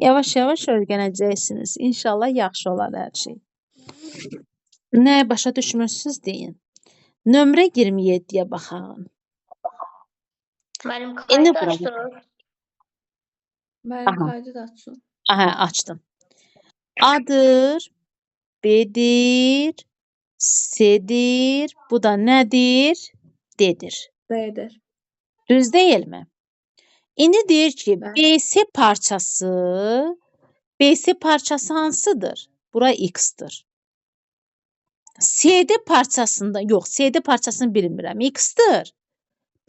Yavaş-yavaş öyrənəcəksiniz. İnşallah yaxşı olar hər şey. Nə başa düşmürsüz deyin. Nömrə 27-yə baxaq. Müəllim İndi kaydı bura açdınız. Müəllim Aha. kaydı da açsın. Aha, açdım. Adır, B'dir, S'dir, bu da nədir? D'dir. B'dir. Düz deyilmi? İndi deyir ki, Bəli. BC parçası hansıdır? Bura X-dir. CD parçasında, yox, CD parçasını bilmirəm, X-dir.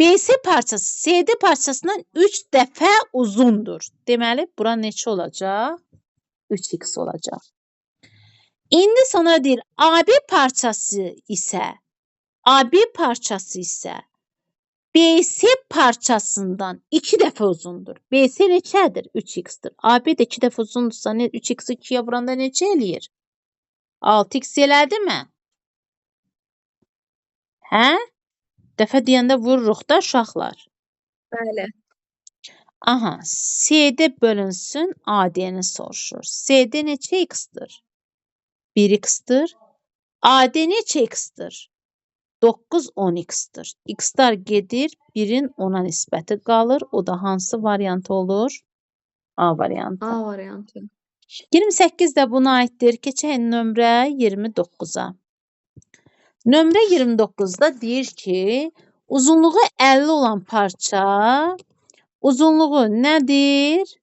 BC parçası CD parçasından 3 dəfə uzundur. Deməli, bura neçə olacaq? 3x olacaq. İndi sonra deyir, AB parçası isə BC parçasından 2 dəfə uzundur. BC neçədir? 3x-dir. AB də 2 dəfə uzundursa, 3x-i 2-yə vuranda neçə eləyir? 6x elədimi? Hə? Dəfə deyəndə vururuq da uşaqlar. Bəli. Aha, CD bölünsün AD-ni soruşur. CD neçə x-dir? 1x-dir. AD neçə x-dir? 9, 10x-dir. X-lar gedir, 1-in 10-a nisbəti qalır. O da hansı variant olur? A variantı. A variantı. 28 də buna aiddir. Keçək nömrə 29-a. Nömrə 29-da deyir ki, uzunluğu 50 olan parça, uzunluğu nədir?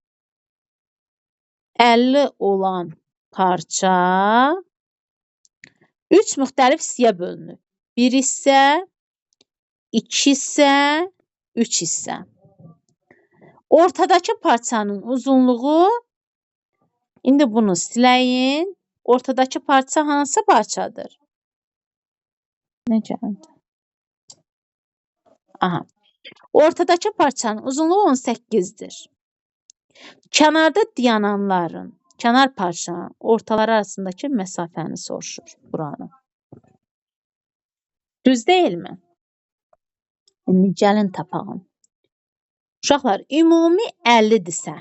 50 olan parça 3 müxtəlif hissəyə bölünür. 1 hissə, 2 hissə, 3 hissə. Ortadakı parçanın uzunluğu, indi bunu siləyin. Ortadakı parça hansı parçadır? Necə? Aha. Ortadakı parçanın uzunluğu 18'dir. Kənarda dayananların, kənar parçanın ortaları arasındakı məsafəni soruşur buranı. Düz deyilmi? İndi gəlin tapalım. Uşaqlar, ümumi 50'dirsə,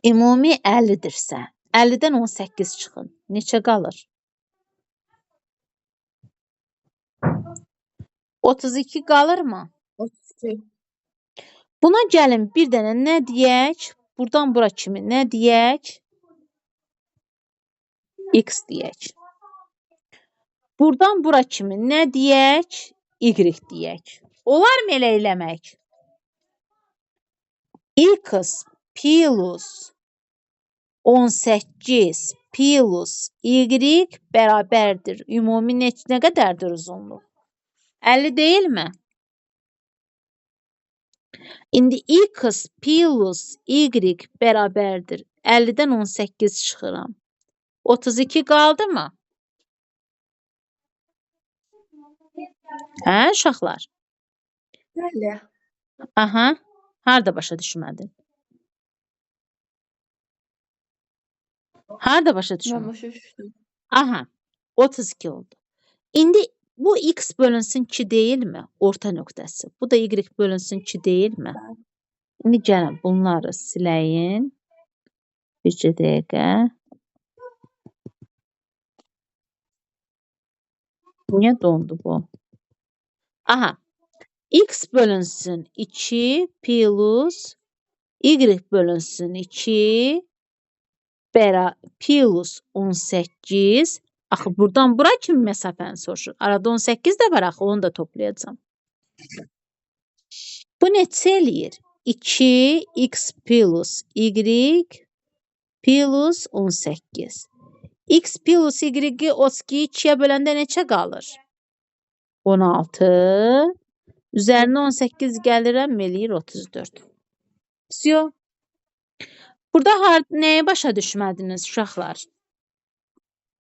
ümumi 50'dirsə, 50'dən 18 çıxın. Neçə qalır? 32 qalırmı? 32. Buna gəlin bir dənə nə deyək? Buradan bura kimi nə deyək? X deyək. Buradan bura kimi nə deyək? Y deyək. Olarmı elə eləmək? X plus 18 plus Y bərabərdir. Ümumi nə qədərdir uzunluq? 50 deyilmi? İndi X plus Y bərabərdir. 50'dən 18 çıxıram. 32 qaldı mı? Hə, uşaqlar? Bəli. Aha. Harda başa düşmədin? Harda başa Mən düşmədin? başa düşdüm. Aha. 32 oldu. İndi bu X bölünsün 2 deyilmi? Orta nöqtəsi. Bu da Y bölünsün 2 deyilmi? İndi gəlin bunları siləyin. Bircə dəqiqə. Niyə dondu bu? Aha. X bölünsün 2 plus Y bölünsün 2 plus 18. Axı buradan bura kimi məsafəni soruşur. Arada 18 də var axı, onu da toplayacağım. Bu neçə eləyir? 2x plus Y plus 18. X plus Y-i 32'yi 2'yə böləndə neçə qalır? 16. Üzərinə 18 gəlirəm, eləyir 34. Vəsiyo. Burada nəyə başa düşmədiniz uşaqlar?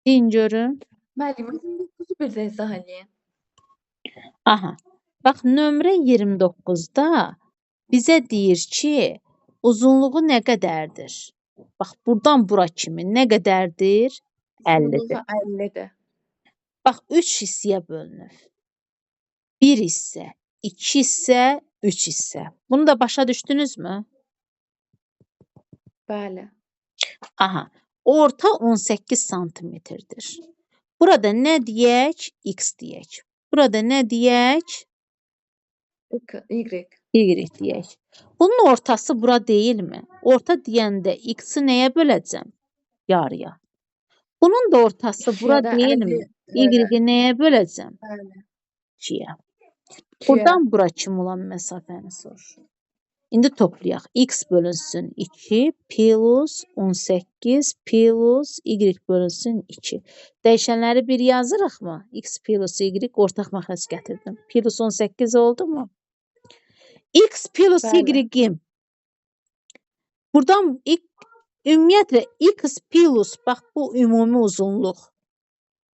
Deyin görün. Müəllim, 9'u bir də izah eləyin. Aha. Bax, nömrə 29'da bizə deyir ki, uzunluğu nə qədərdir? Bax, buradan bura kimi nə qədərdir? 50'dir. 50'dir. Bax, 3 hissəyə bölünür. 1 hissə, 2 isə 3 isə. Bunu da başa düşdünüzmü? Bəli. Aha. Orta 18 santimetrdir. Burada nə deyək? X deyək. Burada nə deyək? Y. Y deyək. Bunun ortası bura deyilmi? Orta deyəndə X-i nəyə böləcəm? Yarıya. Bunun da ortası bura İkiyə də deyilmi? 50. Y-i nəyə böləcəm? Bəli. 2-yə. 2-yə. Buradan bura kimi olan məsafəni soruşur. İndi toplayaq. X bölünsün 2 plus 18 plus Y bölünsün 2. Dəyişənləri 1 yazırıqmı? X plus Y ortaq məxrəc gətirdim. Plus 18 oldu mu? X plus Bəli. Y. Buradan ümumiyyətlə X plus, bax bu ümumi uzunluq.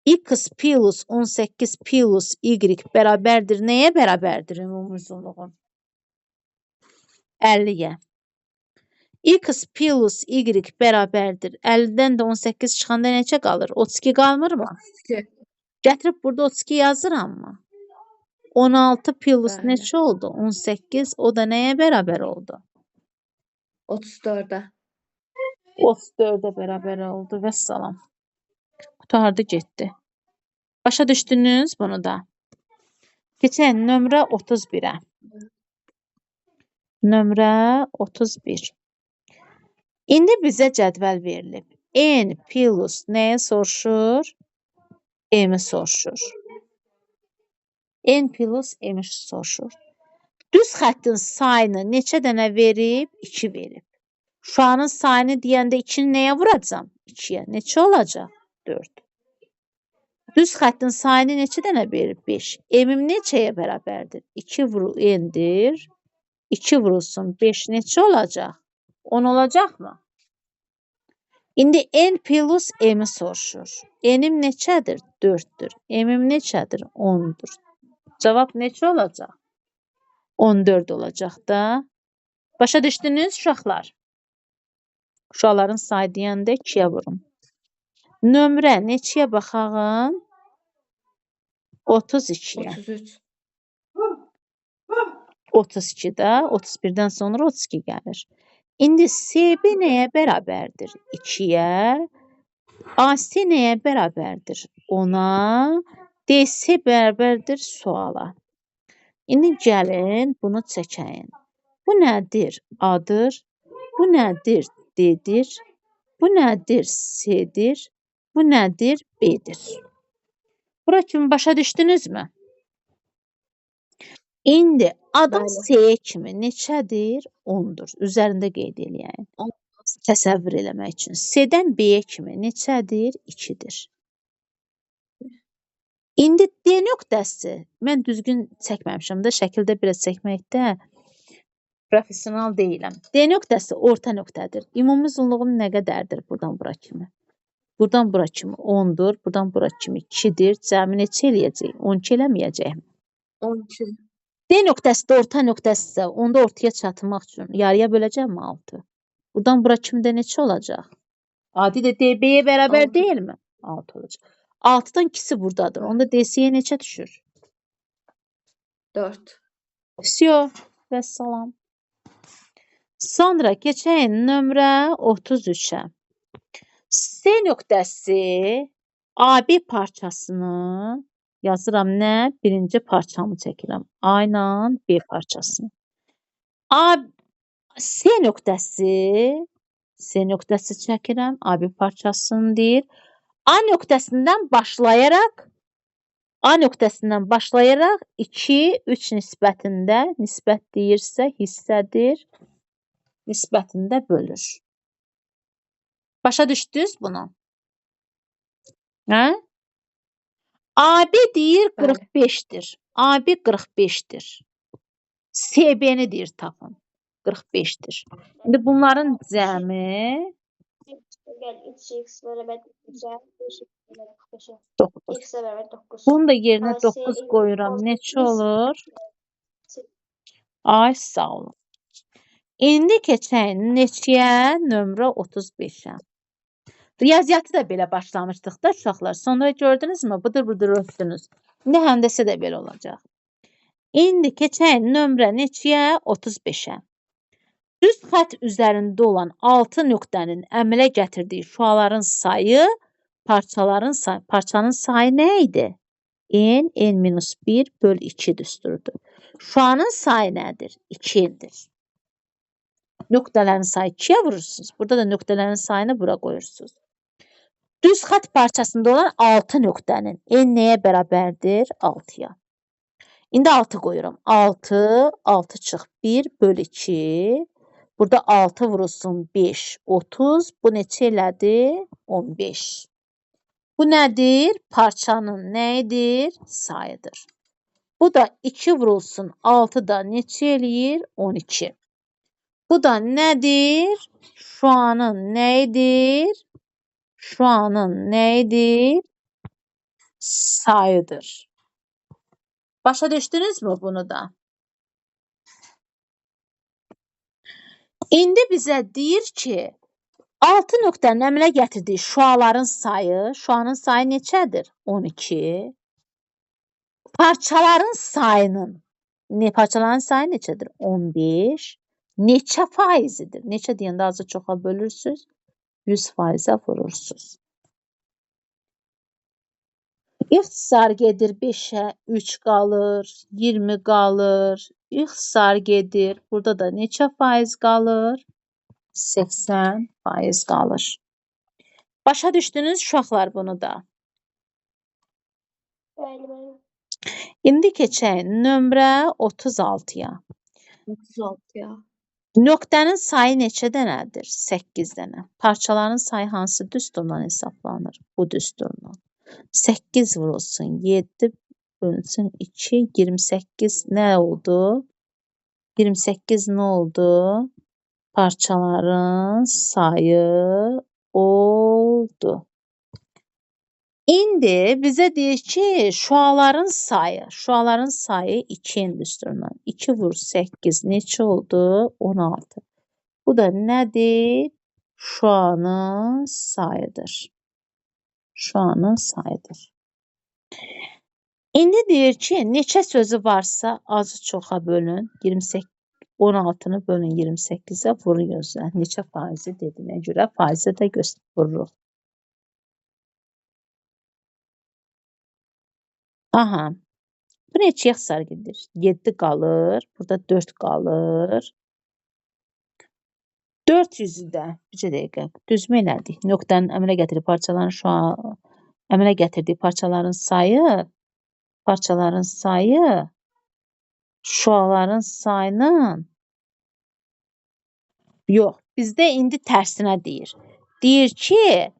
X plus 18 plus Y bərabərdir. Nəyə bərabərdir ümumi uzunluğun? 50-yə. X plus Y bərabərdir. 50-dən də 18 çıxanda neçə qalır? 32 qalmırmı? 32. Gətirib burada 32 yazırammı? 16 plus Bəli. neçə oldu? 18. O da nəyə bərabər oldu? 34-ə. 34-ə bərabər oldu və salam. Qutardı getdi. Başa düşdünüz bunu da? Keçək nömrə 31-ə. Nömrə 31. İndi bizə cədvəl verilib. N plus nəyə soruşur? M-i soruşur. N plus M-i soruşur. Düz xəttin sayını neçə dənə verib? 2 verib. Şuanın sayını deyəndə 2-ni nəyə vuracam? 2-yə. Neçə olacaq? 4. Düz xəttin sayını neçə dənə verib? 5. M-im neçəyə bərabərdir? 2 vuru N-dir. 2 vurulsun 5 neçə olacaq? 10 olacaqmı? İndi N plus M-i soruşur. N-im neçədir? 4-dür. M-im neçədir? 10-dur. Cavab neçə olacaq? 14 olacaq da. Başa düşdünüz uşaqlar? Uşaqların sayı deyəndə 2-yə vurun. Nömrə neçəyə baxağım? 32-yə. 33. 32-də 31-dən sonra 32 gəlir. İndi SB nəyə bərabərdir? 2-yə. AC nəyə bərabərdir? 10-a. DC bərabərdir suala. İndi gəlin bunu çəkəyin. Bu nədir? A-dır. Bu nədir? D-dir. Bu nədir? C-dir. Bu nədir? B-dir. Bura kimi başa düşdünüzmü? İndi adım Bəli. S kimi neçədir? 10-dur. Üzərində qeyd eləyək. Təsəvvür eləmək üçün. C-dən B-yə kimi neçədir? 2-dir. İndi D nöqtəsi, mən düzgün çəkməmişəm də, şəkildə biraz çəkməkdə professional deyiləm. D nöqtəsi orta nöqtədir. Ümumi uzunluğum nə qədərdir buradan bura kimi? Buradan bura kimi 10-dur, buradan bura kimi 2-dir. Cəmi neçə eləyəcək? 12 eləməyəcək mi? 12. D nöqtəsi də orta nöqtəsisə, onda ortaya çatmaq üçün yarıya böləcəmmi 6? Buradan bura kimi də neçə olacaq? Adi də DB-yə bərabər 6. deyilmi? 6 olacaq. 6-dan ikisi buradadır. Onda DC-yə neçə düşür? 4. Всё. Vəssalam. Sonra keçək nömrə 33-ə. C nöqtəsi AB parçasını yazıram nə? Birinci parçamı çəkirəm. A ilə B parçasını. C nöqtəsi çəkirəm. AB parçasını deyir. A nöqtəsindən başlayaraq 2, 3 nisbətində, nisbət deyirsə hissədir, nisbətində bölür. Başa düşdünüz bunu? Hə? AB deyir 45-dir. AB 45-dir. CB-ni deyir tapın. 45-dir. İndi bunların cəmi 9. Bunun da yerinə 9 qoyuram. Neçə olur? Ay sağ olun. İndi keçək neçəyə? Nömrə 35-ə. Riyaziyyatı da belə başlamışdıq da uşaqlar. Sonra gördünüzmü? Bıdır ötdünüz. İndi həndəsə də belə olacaq. İndi keçək nömrə neçəyə? 35-ə. Düz xətt üzərində olan 6 nöqtənin əmələ gətirdiyi şüaların sayı, parçanın sayı nə idi? N-1 bölü 2 düsturdur. Şuanın sayı nədir? 2-dir. Nöqtələrin sayı 2-yə vurursunuz. Burada da nöqtələrin sayını bura qoyursunuz. Düz xətt parçasında olan 6 nöqtənin N nəyə bərabərdir? 6-ya. İndi 6 qoyuram. 6 çıx 1 bölü 2. Burada 6 vurulsun 5, 30. Bu neçə elədi? 15. Bu nədir? Parçanın nəyidir? Sayıdır. Bu da 2 vurulsun 6 da neçə eləyir? 12. Bu da nədir? Şuanın nəyidir? Şuanın nəyidir? Sayıdır. Başa düşdünüzmü bunu da? İndi bizə deyir ki, 6 nöqtənin əmələ gətirdiyi şuaların sayı, şuanın sayı neçədir? 12. Parçaların sayının, parçaların sayı neçədir? 15. Neçə faizidir? Neçə deyəndə azı çoxa bölürsünüz? 100%-ə vurursunuz. İxtisar gedir 5-ə, 3 qalır, 20 qalır. İxtisar gedir. Burada da neçə faiz qalır? 80% qalır. Başa düşdünüz uşaqlar bunu da? Bəli. İndi keçək nömrə 36-ya. 36-ya. Nöqtənin sayı neçə dənədir? 8 dənə. Parçaların sayı hansı düsturla hesablanır? Bu düsturla. 8 vurulsun 7 bölünsün 2, 28 nə oldu? 28 nə oldu? Parçaların sayı oldu. İndi bizə deyir ki, şuaların sayı 2 düsturundan. 2 vur 8 neçə oldu? 16. Bu da nədir? Şuanın sayıdır. Şuanın sayıdır. İndi deyir ki, neçə sözü varsa azı çoxa bölün. 16-nı bölün 28-ə vurun gözlə. Neçə faizi dediyinə görə faizi də vururuq. Aha. Bu neçəyə ixtisar gedir? 7 qalır. Burada 4 qalır. 400-ü də bircə dəqiqə düzmə elədik. Nöqtənin əmələ gətirdiyi parçaların sayı şuaların sayının yox. Bizdə indi tərsinə deyir. Deyir ki,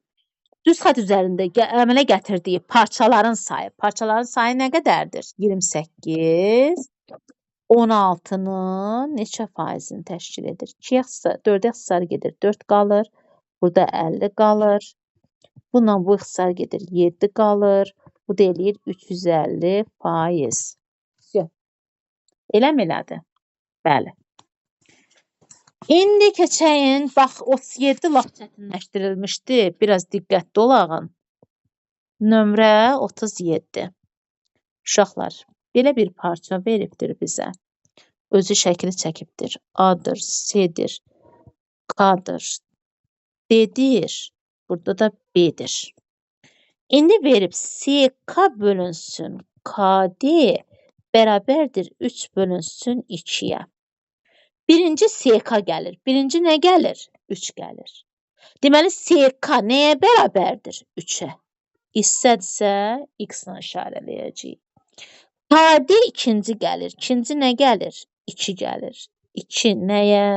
düz xətt üzərində əmələ gətirdiyi parçaların sayı. Parçaların sayı nə qədərdir? 28. 16-nın neçə faizini təşkil edir? 4-ə ixtisar gedir. 4 qalır. Burada 50 qalır. Bununla bu ixtisar gedir. 7 qalır. Bu da eləyir 350%. Eləmi elədi? Bəli. İndi keçəyin, bax 37 lap çətinləşdirilmişdi. Biraz diqqətli olağın. Nömrə 37. Uşaqlar, belə bir parça veribdir bizə. Özü şəkili çəkibdir. A-dır, C-dir, K-dır, D-dir. Burada da B-dir. İndi verib CK bölünsün KD bərabərdir 3 bölünsün 2-yə. Birinci CK gəlir. Birinci nə gəlir? 3 gəlir. Deməli, CK nəyə bərabərdir? 3-ə. Hissədirsə, X-la işarələyəcəyik. KD ikinci gəlir. İkinci nə gəlir? 2 gəlir. 2 nəyə?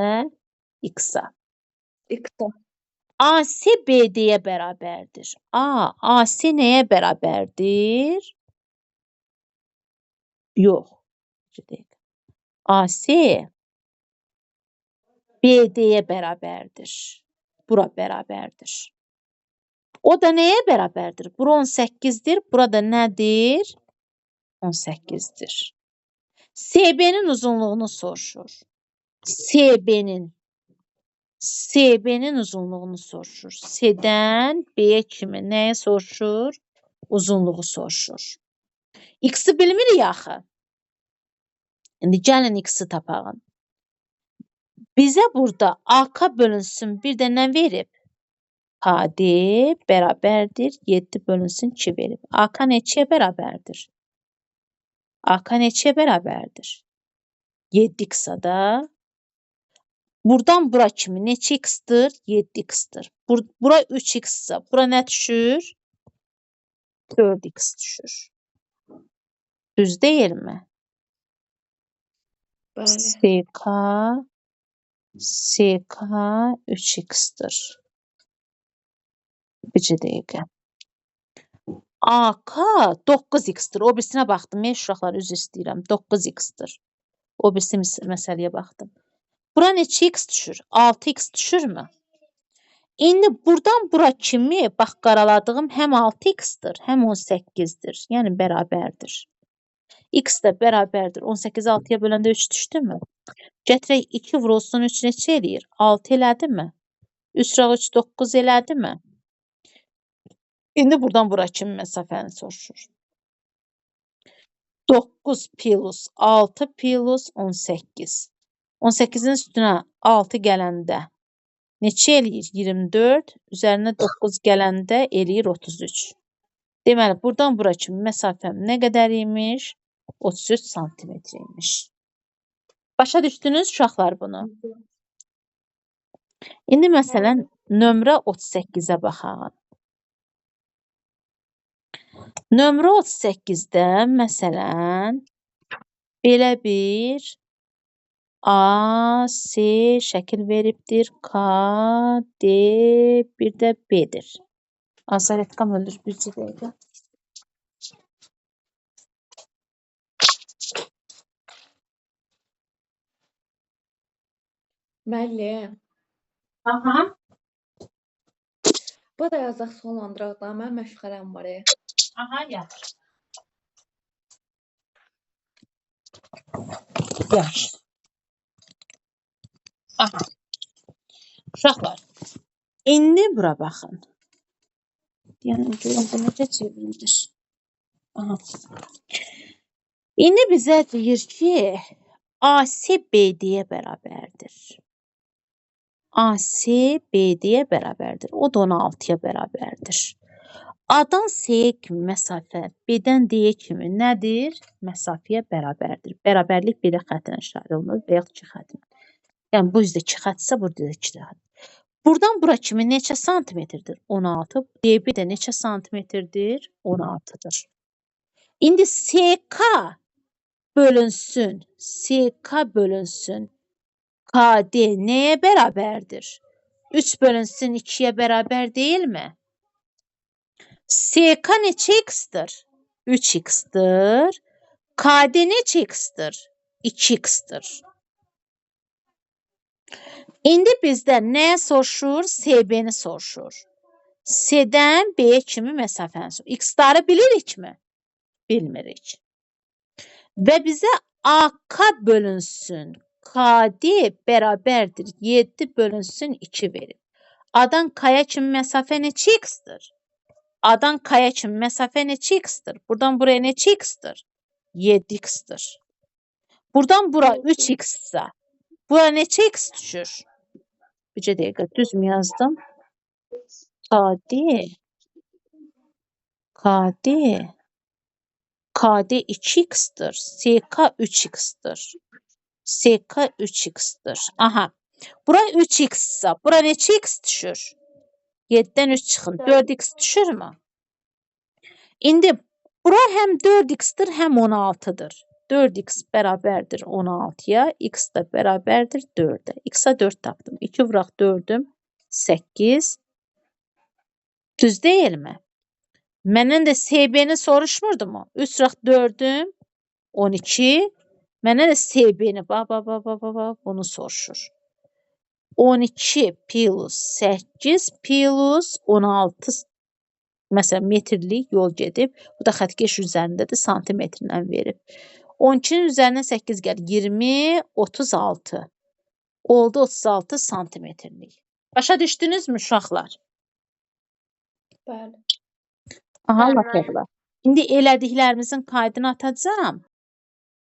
X-a. X-a. AC BD-yə bərabərdir. AC nəyə bərabərdir? Yox. AC BD-yə bərabərdir. Bura bərabərdir. O da nəyə bərabərdir? Bura 18-dir. Burada nədir? 18-dir. SB-nin uzunluğunu soruşur. SB-nin uzunluğunu soruşur. S-dən B-yə kimi nəyə soruşur? Uzunluğu soruşur. X-i bilmirik axı. İndi gəlin x-i tapağın. Bizə burada AK bölünsün bir də nə verib? KD bərabərdir 7 bölünsün 2 verib. AK neçəyə bərabərdir? AK neçəyə bərabərdir? 7x-a da. Buradan bura kimi neçə x-dır? 7x-dır. Bura 3x-sa, bura nə düşür? 4x düşür. Düz deyilmi? Bəli. SK 3x-dır. Bircə dəqiqə. AK 9x-dır. O birisinə baxdım. Mən uşaqlar üzr istəyirəm. 9x-dır. O birisi məsələyə baxdım. Bura neçə x düşür? 6x düşürmü? İndi buradan bura kimi bax qaraladığım həm 6x-dır, həm 18-dir. Yəni bərabərdir. X də bərabərdir. 18 6-ya böləndə 3 düşdümü? Gətirək 2 vurulsun 3 neçə eləyir? 6 elədimi? 3 rağı 3 9 elədimi? İndi buradan bura kimi məsafəni soruşur. 9 plus 6 plus 18. 18-in üstünə 6 gələndə neçə eləyir? 24. Üzərinə 9 gələndə eləyir 33. Deməli, buradan bura kimi məsafəm nə qədər imiş? 33 santimetr imiş. Başa düşdünüz uşaqlar bunu? İndi məsələn, nömrə 38-ə baxaq. Nömrə 38-də məsələn, belə bir A, C şəkil veribdir. K, D, bir də B-dir. Azaretkam öldür bircə dəqiqə. Müəllim, Aha. bu da yazaq sonlandıraq da. Mənim məşğələm var. Aha, yaxşı. Yaxşı. Aha. Uşaqlar, indi bura baxın. Yəni, görün, bu necə çevrilir. Aha. İndi bizə deyir ki, AC BD-yə bərabərdir. AC BD-yə bərabərdir. O da 16-ya bərabərdir. A-dan C-yə kimi məsafə, B-dən D-yə kimi nədir? Məsafəyə bərabərdir. Bərabərlik belə xətlə işarə olunur və yaxud 2 xətlə. Yəni, bu üzdə 2 xətsə, burada da 2 xət. Buradan bura kimi neçə santimetrdir? 16. DB də neçə santimetrdir? 16-dır. İndi SK bölünsün. SK bölünsün. KD nəyə bərabərdir? 3 bölünsün 2-yə bərabər deyilmi? SK neçə x-dır? 3x-dır. KD neçə x-dır? 2x-dır. İndi bizdən nəyə soruşur? SB-ni soruşur. S-dən B-yə kimi məsafəni soruşur. X-ları bilirikmi? Bilmirik. Və bizə AK bölünsün. KD bərabərdir. 7 bölünsün 2 verir. A-dan K-ya kimi məsafə neçə x-dır? A-dan K-ya kimi məsafə neçə x-dır? Buradan buraya neçə x-dır? 7x-dır. Buradan bura 3x-sa. Bura neçə x düşür? Bircə dəqiqə, düz mü yazdım? KD 2x-dır. SK 3x-dır. SK 3x-dır. Aha. Bura 3x-sa. Bura neçə x düşür? 7-dən 3 çıxın. 4x düşürmü? İndi bura həm 4x-dır, həm 16-dır. 4x bərabərdir 16-ya. X də bərabərdir 4-ə. X-a 4 tapdım. 2 vuraq 4-üm 8. Düz deyilmi? Məndən də SB-ni soruşmurdu mu? 3 vuraq 4-üm 12. Məndən də SB-ni bunu soruşur. 12 plus 8 plus 16 məsələn metrlik yol gedib. Bu da xəttkeş üzərindədir, santimetrlə verib. 12-nin üzərinə 8 gəlir. 20, 36. Oldu 36 santimetrlik. Başa düşdünüzmü uşaqlar? Bəli. Aha, lafəqlər. İndi elədiklərimizin qaydını atacağım.